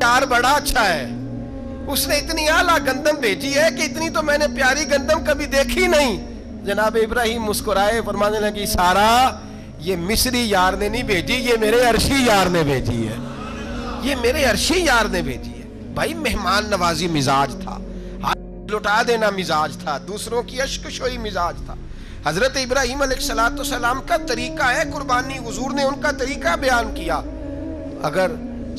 پیار بڑا اچھا ہے، اس نے اتنی اعلیٰ گندم بھیجی ہے کہ اتنی تو میں نے پیاری گندم کبھی دیکھی نہیں۔ جناب ابراہیم مسکرائے، فرمانے لگی سارا یہ مصری یار نے نہیں بھیجی، یہ میرے عرشی یار نے بھیجی ہے، یہ میرے عرشی یار نے بھیجی ہے۔ بھائی مہمان نوازی مزاج تھا، ہاتھ لٹا دینا مزاج تھا، دوسروں کی اشک شوئی مزاج تھا۔ حضرت ابراہیم علیہ السلام کا طریقہ ہے قربانی، حضور نے ان کا طریقہ بیان کیا۔ اگر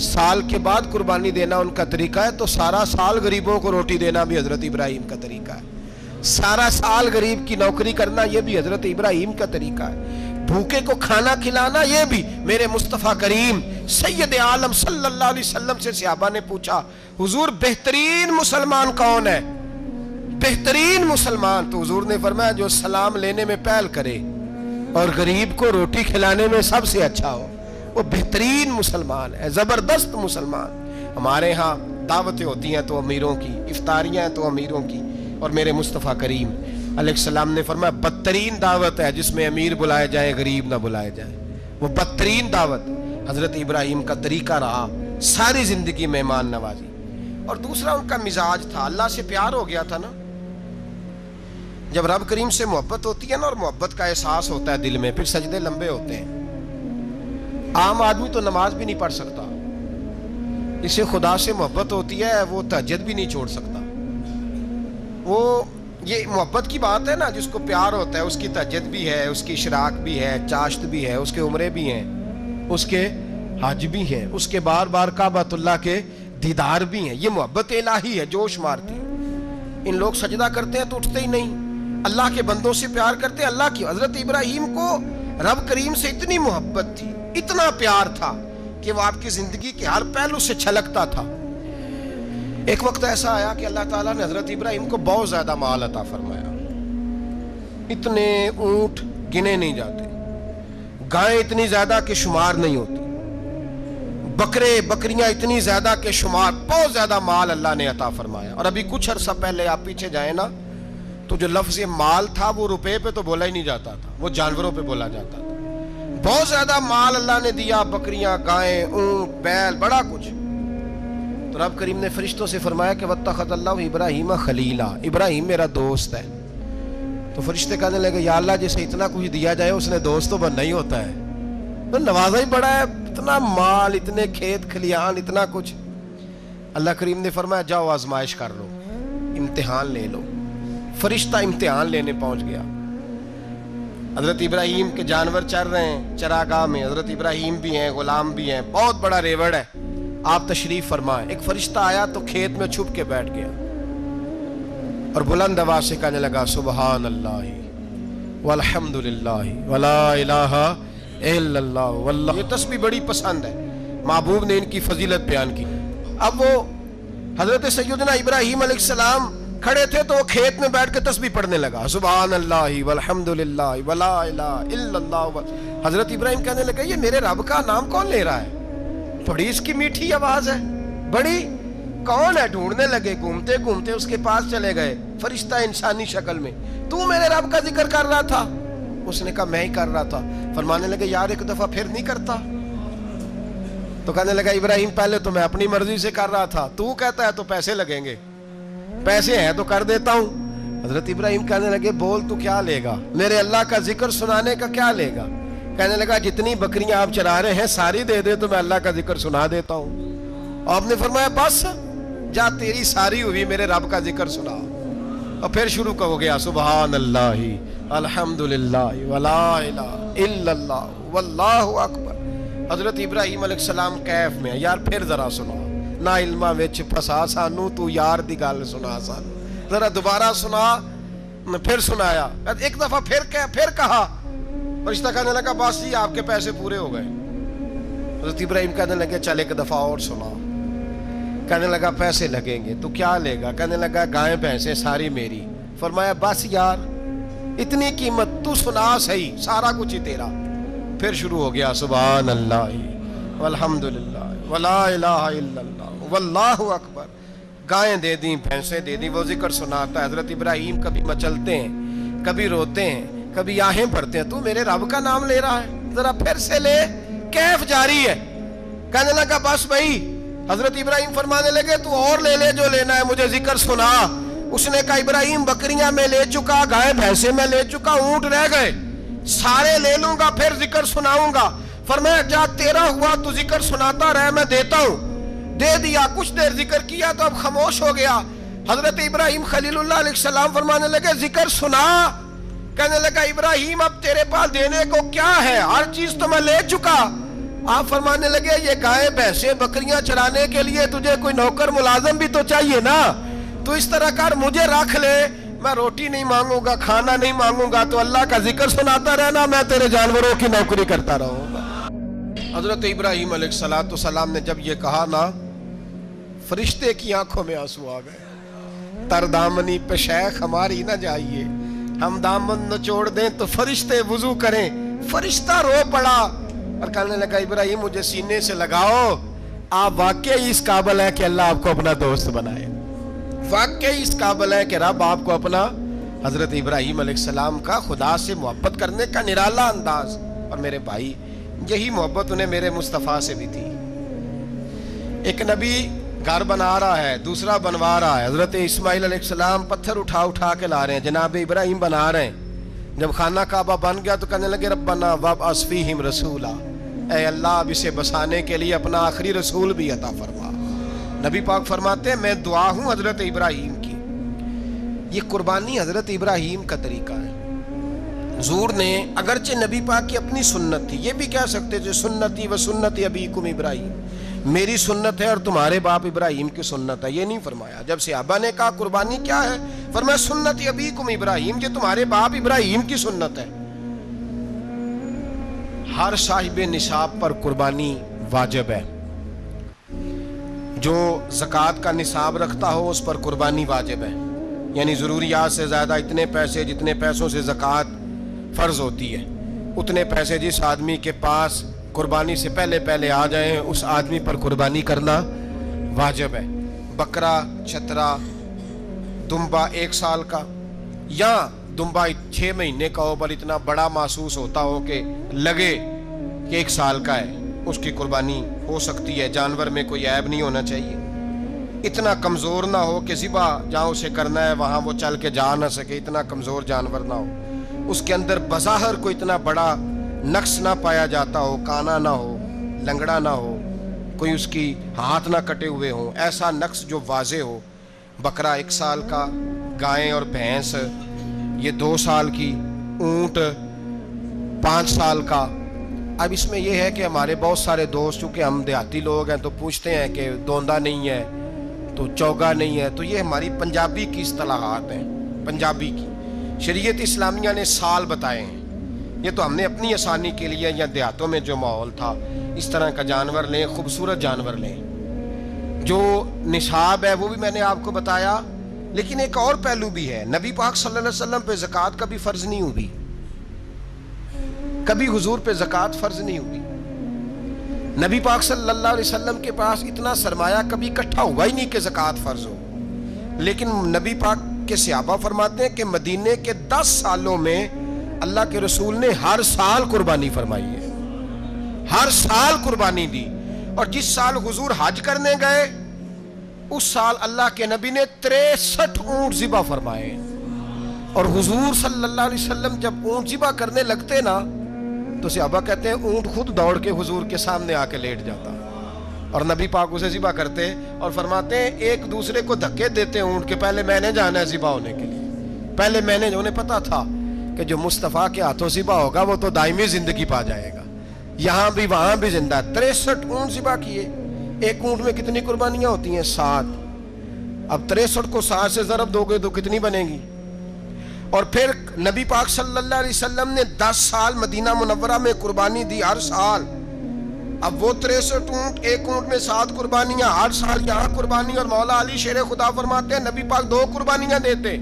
سال کے بعد قربانی دینا ان کا طریقہ ہے تو سارا سال غریبوں کو روٹی دینا بھی حضرت ابراہیم کا طریقہ ہے، سارا سال غریب کی نوکری کرنا یہ بھی حضرت ابراہیم کا طریقہ ہے، بھوکے کو کھانا کھلانا یہ بھی۔ میرے مصطفیٰ کریم سید عالم صلی اللہ علیہ وسلم سے صحابہ نے پوچھا حضور بہترین مسلمان کون ہے؟ بہترین مسلمان؟ تو حضور نے فرمایا جو سلام لینے میں پہل کرے اور غریب کو روٹی کھلانے میں سب سے اچھا ہو، وہ بہترین مسلمان ہے، زبردست مسلمان۔ ہمارے ہاں دعوتیں ہوتی ہیں تو امیروں کی، افطاریاں ہیں تو امیروں کی، اور میرے مصطفیٰ کریم علیہ السلام نے فرمایا بدترین دعوت ہے جس میں امیر بلائے جائے غریب نہ بلائے جائے، وہ بدترین دعوت۔ حضرت ابراہیم کا طریقہ رہا ساری زندگی مہمان نوازی، اور دوسرا ان کا مزاج تھا، اللہ سے پیار ہو گیا تھا نا۔ جب رب کریم سے محبت ہوتی ہے نا، اور محبت کا احساس ہوتا ہے دل میں، پھر سجدے لمبے ہوتے ہیں۔ عام آدمی تو نماز بھی نہیں پڑھ سکتا، اسے خدا سے محبت ہوتی ہے وہ تہجد بھی نہیں چھوڑ سکتا۔ وہ یہ محبت کی بات ہے نا، جس کو پیار ہوتا ہے اس کی تہجد بھی ہے، اس کی اشراق بھی ہے، چاشت بھی ہے، اس کے عمرے بھی ہیں، اس کے حج بھی ہیں، اس کے بار بار کعبۃ اللہ کے دیدار بھی ہیں۔ یہ محبت الہی ہے، جوش مارتی ہے۔ ان لوگ سجدہ کرتے ہیں تو اٹھتے ہی نہیں، اللہ کے بندوں سے پیار کرتے ہیں اللہ کی۔ حضرت ابراہیم کو رب کریم سے اتنی محبت تھی، اتنا پیار تھا کہ وہ آپ کی زندگی کے ہر پہلو سے چھلکتا تھا۔ ایک وقت ایسا آیا کہ اللہ تعالیٰ نے حضرت ابراہیم کو بہت زیادہ مال عطا فرمایا، اتنے اونٹ گنے نہیں جاتے، گائیں اتنی زیادہ کہ شمار نہیں ہوتی، بکرے بکریاں اتنی زیادہ کہ شمار، بہت زیادہ مال اللہ نے عطا فرمایا۔ اور ابھی کچھ عرصہ پہلے آپ پیچھے جائیں نا تو جو لفظ مال تھا وہ روپے پہ تو بولا ہی نہیں جاتا تھا، وہ جانوروں پہ بولا جاتا تھا۔ بہت زیادہ مال اللہ نے دیا، بکریاں، گائیں، اونٹ، بیل، بڑا کچھ۔ تو رب کریم نے فرشتوں سے فرمایا کہ وَاتَّخَذَ اللَّهُ ابراہیم خلیلا، ابراہیم میرا دوست ہے۔ تو فرشتے کہنے لگے یا اللہ جسے اتنا کچھ دیا جائے اس نے دوست تو بننا ہی ہوتا ہے، تو نوازا ہی بڑا ہے، اتنا مال، اتنے کھیت کھلیان، اتنا کچھ۔ اللہ کریم نے فرمایا جاؤ آزمائش کر لو، امتحان لے لو۔ فرشتہ امتحان لینے پہنچ گیا۔ حضرت ابراہیم کے جانور چر رہے ہیں چراگاہ میں، حضرت ابراہیم بھی ہیں، غلام بھی ہیں، بہت بڑا ریوڑ ہے۔ آپ تشریف فرمائیں۔ ایک فرشتہ آیا تو کھیت میں چھپ کے بیٹھ گیا اور بلند آواز سے کہنے لگا سبحان اللہ والحمد للہ ولا الہ الا اللہ واللہ۔ یہ تسبیح بڑی پسند ہے، محبوب نے ان کی فضیلت بیان کی۔ اب وہ حضرت سیدنا ابراہیم علیہ السلام کھڑے تھے تو وہ کھیت میں بیٹھ کے تسبیح پڑھنے لگا سبحان اللہ والحمد للہ ولا الہ الا اللہ۔ حضرت ابراہیم کہنے لگا یہ میرے رب کا نام کون لے رہا ہے؟ بڑی اس کی میٹھی آواز ہے، بڑی، کون ہے؟ ڈھونڈنے لگے، گھومتے گھومتے اس کے پاس چلے گئے، فرشتہ انسانی شکل میں۔ تو میرے رب کا ذکر کر رہا تھا؟ اس نے کہا میں ہی کر رہا تھا۔ فرمانے لگے یار ایک دفعہ پھر نہیں کرتا؟ تو کہنے لگا ابراہیم پہلے تو میں اپنی مرضی سے کر رہا تھا، تو کہتا ہے تو پیسے لگیں گے، پیسے ہیں تو کر دیتا ہوں۔ حضرت ابراہیم کہنے لگے بول تو کیا لے گا؟ میرے اللہ کا ذکر سنانے کا کیا لے گا؟ کہنے لگا جتنی بکریاں آپ چرا رہے ہیں ساری دے دے تو میں اللہ کا ذکر سنا دیتا ہوں۔ آپ نے فرمایا بس جا تیری ساری ہوئی، میرے رب کا ذکر سنا۔ اور پھر شروع ہو گیا سبحان اللہ الحمدللہ ولا الہ الا اللہ واللہ اکبر۔ حضرت ابراہیم علیہ السلام کیف میں، یار پھر ذرا سنا، نا علمہ وچ پھسا سانو، تو یار دی گل سنا سانو، ذرا دوبارہ سنا۔ پھر سنایا، ایک دفعہ پھر کہا۔ فرشتہ کہنے لگا بس جی آپ کے پیسے پورے ہو گئے۔ حضرت ابراہیم کہنے لگے چل ایک دفعہ اور سنا۔ کہنے لگا پیسے لگیں گے، تو کیا لے گا؟ کہنے لگا گائیں بھینسیں ساری میری۔ فرمایا بس یار اتنی قیمت، تو سنا صحیح، سارا کچھ ہی تیرا۔ پھر شروع ہو گیا سبحان اللہ والحمدللہ ولا الہ الا اللہ واللہ اکبر۔ گائیں دے دیں، بھینسیں دے دیں، وہ ذکر سناتا ہے۔ حضرت ابراہیم کبھی مچلتے ہیں، کبھی روتے ہیں، کبھی آہیں بھرتے ہیں، تو میرے رب کا نام لے رہا ہے، ذرا پھر سے لے۔ کیف جاری ہے۔ کہنے لگا بس بھائی حضرت ابراہیم فرمانے لگے تو اور لے لے جو لینا ہے، مجھے ذکر سنا۔ اس نے کہا ابراہیم بکریاں میں لے چکا، گائے بھینسے میں لے چکا، اونٹ رہ گئے، سارے لے لوں گا پھر ذکر سناؤں گا۔ فرمایا جا تیرا ہوا تو ذکر سناتا رہ، میں دیتا ہوں۔ دے دیا، کچھ دیر ذکر کیا تو اب خاموش ہو گیا۔ حضرت ابراہیم خلیل اللہ علیہ السلام فرمانے لگے ذکر سنا۔ کہنے لگا ابراہیم اب تیرے پاس دینے کو کیا ہے، ہر چیز تو میں لے چکا۔ آپ فرمانے لگے یہ گائے بھینسے بکریاں چرانے کے لیے تجھے کوئی نوکر ملازم بھی تو چاہیے نا، تو اس طرح کر مجھے رکھ لے، میں روٹی نہیں مانگوں گا، کھانا نہیں مانگوں گا، تو اللہ کا ذکر سناتا رہنا، میں تیرے جانوروں کی نوکری کرتا رہوں گا۔ حضرت ابراہیم علیہ السلام نے جب یہ کہا نا، فرشتے کی آنکھوں میں آنسو آ گئے۔ تر دامنی پہ شیخ ہماری نہ جائیے، ہم دامن نچوڑ دیں تو فرشتے وضو کریں۔ فرشتہ رو پڑا اور کہنے لگا ابراہیم مجھے سینے سے لگاؤ، آپ واقعی اس قابل ہے کہ اللہ آپ کو اپنا دوست بنائے، واقعی اس قابل ہے کہ رب آپ کو اپنا۔ حضرت ابراہیم علیہ السلام کا خدا سے محبت کرنے کا نرالا انداز، اور میرے بھائی یہی محبت انہیں میرے مصطفیٰ سے بھی تھی۔ ایک نبی گھر بنا رہا ہے، دوسرا بنوا رہا ہے۔ حضرت اسماعیل علیہ السلام پتھر اٹھا کے لا رہے ہیں، جناب ابراہیم بنا رہے ہیں۔ جب خانہ کعبہ بن گیا تو کہنے لگے ربنا وابعث فیہم رسولا، اے اللہ اب اسے بسانے کے لیے اپنا آخری رسول بھی عطا فرما۔ نبی پاک فرماتے ہیں میں دعا ہوں حضرت ابراہیم کی۔ یہ قربانی حضرت ابراہیم کا طریقہ ہے۔ حضور نے اگرچہ نبی پاک کی اپنی سنت تھی، یہ بھی کہہ سکتے تھے سنتی و سنتی ابیکم ابراہیم، میری سنت ہے اور تمہارے باپ ابراہیم کی سنت ہے، یہ نہیں فرمایا۔ جب صحابہ نے کہا قربانی کیا ہے، فرمایا سنت ابیکم ابراہیم، یہ تمہارے باپ ابراہیم کی سنت ہے۔ ہر صاحب نصاب پر قربانی واجب ہے، جو زکوٰۃ کا نصاب رکھتا ہو اس پر قربانی واجب ہے، یعنی ضروریات سے زیادہ اتنے پیسے، جتنے پیسوں سے زکوٰۃ فرض ہوتی ہے اتنے پیسے جس آدمی کے پاس قربانی سے پہلے آ جائیں اس آدمی پر قربانی کرنا واجب ہے۔ بکرا، چھترا، دمبا 1 سال کا یا دمبا 6 مہینے کا ہو پر اتنا بڑا محسوس ہوتا ہو کہ لگے کہ 1 سال کا ہے، اس کی قربانی ہو سکتی ہے۔ جانور میں کوئی عیب نہیں ہونا چاہیے، اتنا کمزور نہ ہو کہ ذبح جہاں اسے کرنا ہے وہاں وہ چل کے جا نہ سکے، اتنا کمزور جانور نہ ہو، اس کے اندر بظاہر کوئی اتنا بڑا نقص نہ پایا جاتا ہو، کانا نہ ہو، لنگڑا نہ ہو، کوئی اس کی ہاتھ نہ کٹے ہوئے ہوں، ایسا نقص جو واضح ہو۔ بکرا 1 سال کا، گائیں اور بھینس یہ 2 سال کی، اونٹ 5 سال کا۔ اب اس میں یہ ہے کہ ہمارے بہت سارے دوست چونکہ ہم دیہاتی لوگ ہیں تو پوچھتے ہیں کہ دوندا نہیں ہے تو چوگا نہیں ہے، تو یہ ہماری پنجابی کی اصطلاحات ہیں، پنجابی کی۔ شریعت اسلامیہ نے سال بتائے ہیں، یہ تو ہم نے اپنی آسانی کے لیے، یا دیہاتوں میں جو ماحول تھا اس طرح کا جانور لیں، خوبصورت جانور لیں۔ جو نصاب ہے وہ بھی میں نے آپ کو بتایا، لیکن ایک اور پہلو بھی ہے، نبی پاک صلی اللہ علیہ وسلم پہ زکوٰۃ کبھی فرض نہیں ہوئی، کبھی حضور پہ زکوٰۃ فرض نہیں ہوئی۔ نبی پاک صلی اللہ علیہ وسلم کے پاس اتنا سرمایہ کبھی اکٹھا ہوا ہی نہیں کہ زکوٰۃ فرض ہو، لیکن نبی پاک کے صحابہ فرماتے ہیں کہ مدینے کے 10 سالوں میں اللہ کے رسول نے ہر سال قربانی فرمائی ہے، ہر سال قربانی دی، اور جس سال حضور حج کرنے گئے اس سال اللہ کے نبی نے 63 اونٹ ذبح فرمائے، اور حضور صلی اللہ علیہ وسلم جب اونٹ ذبح کرنے لگتے نا تو صحابہ کہتے ہیں اونٹ خود دوڑ کے حضور کے سامنے آ کے لیٹ جاتا، اور نبی پاک اسے ذبح کرتے اور فرماتے ہیں ایک دوسرے کو دھکے دیتے اونٹ کے، پہلے میں نے جانا ہے ذبح ہونے کے لیے، پہلے میں نے، انہیں پتا تھا کہ جو مصطفیٰ کے ہاتھوں ذبح ہوگا وہ تو دائمی زندگی پا جائے گا، یہاں بھی وہاں بھی زندہ۔ 63 اونٹ ذبح کیے، ایک اونٹ میں کتنی قربانیاں ہوتی ہیں؟ 7۔ اب 63 کو 7 سے ضرب دو گے تو کتنی بنے گی؟ اور پھر نبی پاک صلی اللہ علیہ وسلم نے 10 سال مدینہ منورہ میں قربانی دی، ہر سال۔ اب وہ 63 اونٹ، ایک اونٹ میں 7 قربانیاں، ہر سال یہاں قربانی، اور مولا علی شیر خدا فرماتے ہیں نبی پاک 2 قربانیاں دیتے۔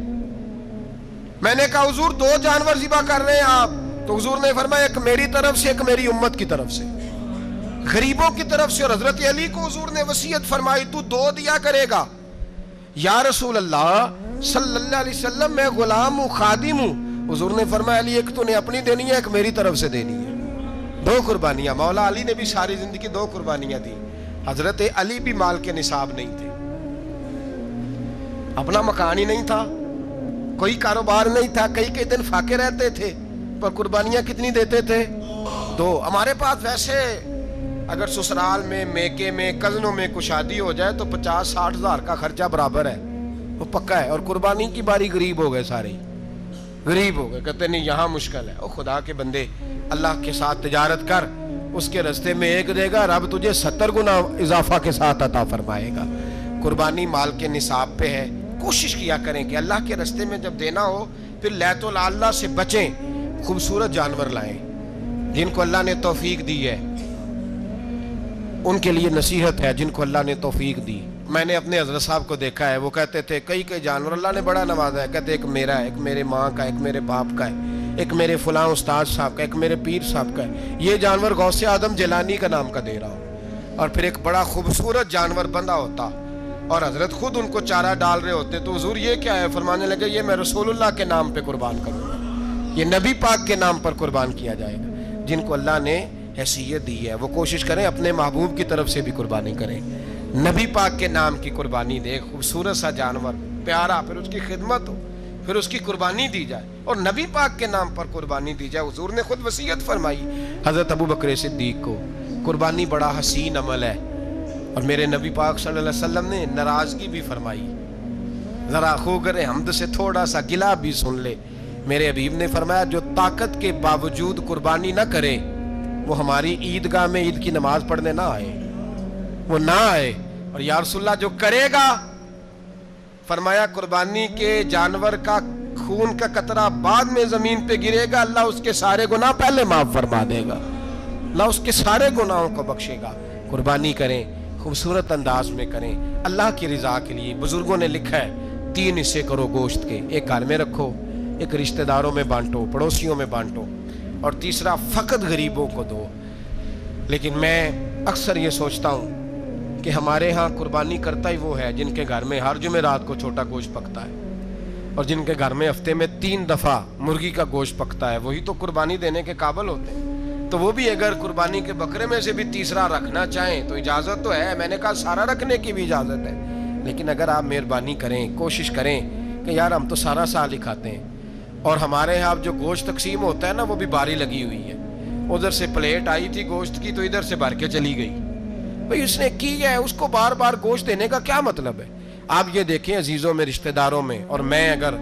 میں نے کہا حضور 2 جانور ذبح کر رہے ہیں آپ، تو حضور نے فرمایا ایک میری طرف سے، ایک میری امت کی طرف سے، غریبوں کی طرف سے۔ اور حضرت علی کو حضور نے وصیت فرمائی تو 2 دیا کرے گا۔ یا رسول اللہ صلی اللہ علیہ وسلم میں غلام ہوں، خادم ہوں۔ حضور نے فرمایا علی ایک تو نے اپنی دینی ہے، ایک میری طرف سے دینی ہے، 2 قربانیاں۔ مولا علی نے بھی ساری زندگی 2 قربانیاں دی، حضرت علی بھی مال کے نصاب نہیں تھے، اپنا مکان ہی نہیں تھا، کوئی کاروبار نہیں تھا، کئی دن فاقے رہتے تھے، پر قربانیاں کتنی دیتے تھے؟ 2۔ ہمارے پاس ویسے اگر سسرال میں، میکے میں، کزنوں میں کچھ شادی ہو جائے تو 50-60 ہزار کا خرچہ برابر ہے، وہ پکا ہے۔ اور قربانی کی باری غریب ہو گئے، سارے غریب ہو گئے، کہتے نہیں یہاں مشکل ہے۔ او خدا کے بندے، اللہ کے ساتھ تجارت کر، اس کے رستے میں 1 دے گا، رب تجھے 70 گنا اضافہ کے ساتھ عطا فرمائے گا۔ قربانی مال کے نصاب پہ ہے، کوشش کیا کریں کہ اللہ کے رستے میں جب دینا ہو پھر لیت اللہ سے بچیں، خوبصورت جانور لائیں جن کو اللہ نے توفیق دی ہے، ان کے لیے نصیحت ہے جن کو اللہ نے توفیق دی۔ میں نے اپنے حضرت صاحب کو دیکھا ہے، وہ کہتے تھے کئی جانور اللہ نے بڑا نوازا ہے، کہتے ایک میرا ہے، ایک میرے ماں کا، ایک میرے باپ کا ہے، ایک میرے فلاں استاد صاحب کا، ایک میرے پیر صاحب کا ہے، یہ جانور غوث اعظم جیلانی کا نام کا دے رہا ہوں۔ اور پھر ایک بڑا خوبصورت جانور بندہ ہوتا اور حضرت خود ان کو چارہ ڈال رہے ہوتے، تو حضور یہ کیا ہے؟ فرمانے لگے یہ میں رسول اللہ کے نام پہ قربان کروں گا، یہ نبی پاک کے نام پر قربان کیا جائے گا۔ جن کو اللہ نے حیثیت دی ہے وہ کوشش کریں اپنے محبوب کی طرف سے بھی قربانی کریں، نبی پاک کے نام کی قربانی دے، خوبصورت سا جانور پیارا، پھر اس کی خدمت ہو، پھر اس کی قربانی دی جائے اور نبی پاک کے نام پر قربانی دی جائے۔ حضور نے خود وصیت فرمائی حضرت ابو بکر صدیق کو، قربانی بڑا حسین عمل ہے، اور میرے نبی پاک صلی اللہ علیہ وسلم نے ناراضگی بھی فرمائی، ذرا خوگر حمد سے تھوڑا سا گلا بھی سن لے۔ میرے حبیب نے فرمایا جو طاقت کے باوجود قربانی نہ کرے وہ ہماری عیدگاہ میں عید کی نماز پڑھنے نہ آئے، وہ نہ آئے۔ اور یا رسول اللہ جو کرے گا، فرمایا قربانی کے جانور کا خون کا قطرہ بعد میں زمین پہ گرے گا، اللہ اس کے سارے گناہ پہلے معاف فرما دے گا، اللہ اس کے سارے گناہوں کو بخشے گا۔ قربانی کریں، خوبصورت انداز میں کریں، اللہ کی رضا کے لیے۔ بزرگوں نے لکھا ہے 3 حصے کرو گوشت کے، ایک گھر میں رکھو، ایک رشتہ داروں میں بانٹو، پڑوسیوں میں بانٹو، اور تیسرا فقط غریبوں کو دو۔ لیکن میں اکثر یہ سوچتا ہوں کہ ہمارے ہاں قربانی کرتا ہی وہ ہے جن کے گھر میں ہر جمعرات کو چھوٹا گوشت پکتا ہے، اور جن کے گھر میں ہفتے میں 3 دفعہ مرغی کا گوشت پکتا ہے، وہی تو قربانی دینے کے قابل ہوتے ہیں۔ تو وہ بھی اگر قربانی کے بکرے میں سے بھی تیسرا رکھنا چاہیں تو اجازت تو ہے، میں نے کہا سارا رکھنے کی بھی اجازت ہے، لیکن اگر آپ مہربانی کریں، کوشش کریں کہ یار ہم تو سارا سال ہی کھاتے ہیں، اور ہمارے یہاں جو گوشت تقسیم ہوتا ہے نا وہ بھی باری لگی ہوئی ہے، ادھر سے پلیٹ آئی تھی گوشت کی تو ادھر سے بھر کے چلی گئی، بھئی اس نے کی ہے، اس کو بار بار گوشت دینے کا کیا مطلب ہے؟ آپ یہ دیکھیں عزیزوں میں، رشتہ داروں میں، اور میں اگر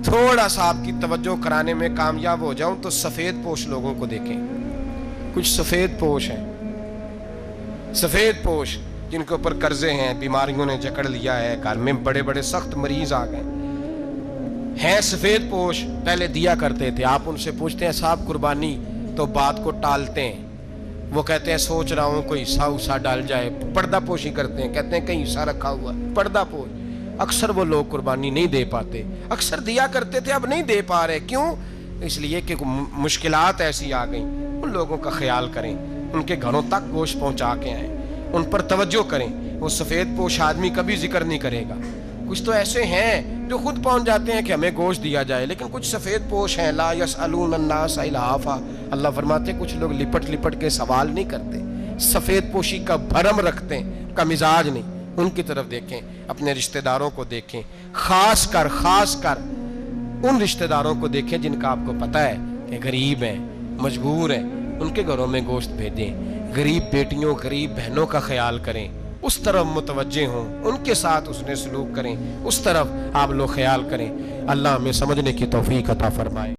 تھوڑا سا آپ کی توجہ کرانے میں کامیاب ہو جاؤں تو سفید پوش لوگوں کو دیکھیں، کچھ سفید پوش ہیں، سفید پوش جن کے اوپر قرضے ہیں، بیماریوں نے جکڑ لیا ہے، گھر میں بڑے بڑے سخت مریض آ گئے ہیں، سفید پوش پہلے دیا کرتے تھے۔ آپ ان سے پوچھتے ہیں صاحب قربانی، تو بات کو ٹالتے ہیں، وہ کہتے ہیں سوچ رہا ہوں کوئی حصہ ڈال جائے، پردہ پوشی کرتے ہیں، کہتے ہیں کہیں حصہ رکھا ہوا، پردہ پوش۔ اکثر وہ لوگ قربانی نہیں دے پاتے، اکثر دیا کرتے تھے اب نہیں دے پا رہے، کیوں؟ اس لیے کہ مشکلات ایسی آ گئیں۔ ان لوگوں کا خیال کریں، ان کے گھروں تک گوشت پہنچا کے آئیں، ان پر توجہ کریں۔ وہ سفید پوش آدمی کبھی ذکر نہیں کرے گا، کچھ تو ایسے ہیں جو خود پہنچ جاتے ہیں کہ ہمیں گوشت دیا جائے، لیکن کچھ سفید پوش ہیں لا یسألون الناس الحافا، اللہ فرماتے ہیں کچھ لوگ لپٹ لپٹ کے سوال نہیں کرتے، سفید پوشی کا بھرم رکھتے ہیں، کا مزاج نہیں۔ ان کی طرف دیکھیں، اپنے رشتہ داروں کو دیکھیں، خاص کر ان رشتہ داروں کو دیکھیں جن کا آپ کو پتہ ہے کہ غریب ہیں، مجبور ہیں، ان کے گھروں میں گوشت بھیجیں۔ غریب بیٹیوں، غریب بہنوں کا خیال کریں، اس طرف متوجہ ہوں، ان کے ساتھ اس نے سلوک کریں، اس طرف آپ لوگ خیال کریں۔ اللہ ہمیں سمجھنے کی توفیق عطا فرمائے۔